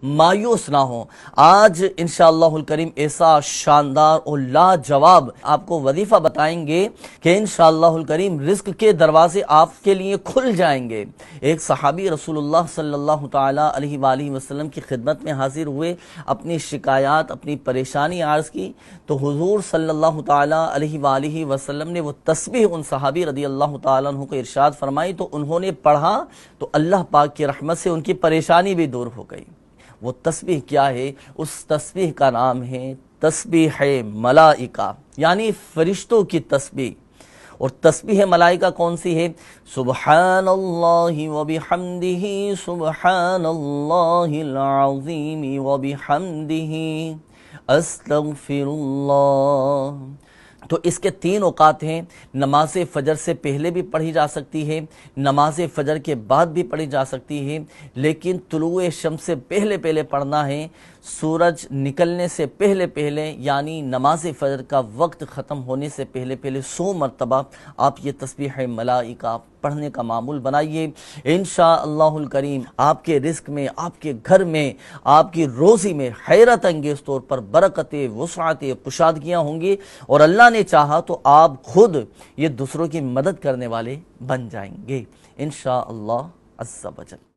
مایوس نہ ہوں۔ آج انشاءاللہ الکریم ایسا شاندار اور لاجواب آپ کو وظیفہ بتائیں گے کہ انشاءاللہ الکریم رزق کے دروازے آپ کے لیے کھل جائیں گے۔ ایک صحابی رسول اللہ صلی اللہ تعالیٰ علیہ وآلہ وسلم کی خدمت میں حاضر ہوئے، اپنی شکایات، اپنی پریشانی عرض کی، تو حضور صلی اللہ تعالیٰ علیہ وآلہ وسلم نے وہ تسبیح ان صحابی رضی اللہ تعالیٰ عنہ کو ارشاد فرمائی، تو انہوں نے پڑھا تو اللہ پاک کی رحمت سے ان کی پریشانی بھی دور ہو گئی۔ وہ تسبیح کیا ہے؟ اس تسبیح کا نام ہے تسبیح ملائکہ، یعنی فرشتوں کی تسبیح۔ اور تسبیح ملائکہ کون سی ہے؟ سبحان اللہ وبحمدہ سبحان اللہ العظیم وبحمدہ استغفر اللہ۔ تو اس کے 3 اوقات ہیں، نماز فجر سے پہلے بھی پڑھی جا سکتی ہے، نماز فجر کے بعد بھی پڑھی جا سکتی ہے، لیکن طلوع شمس سے پہلے پڑھنا ہے، سورج نکلنے سے پہلے یعنی نماز فجر کا وقت ختم ہونے سے پہلے 100 مرتبہ آپ یہ تسبیح ملائکہ پڑھنے کا معمول بنائیے۔ انشاءاللہ الکریم آپ کے رزق میں، آپ کے گھر میں، آپ کی روزی میں حیرت انگیز طور پر برکتیں، وسعتیں، کشادگیاں ہوں گی، اور اللہ نے چاہا تو آپ خود یہ دوسروں کی مدد کرنے والے بن جائیں گے انشاءاللہ عز و جل۔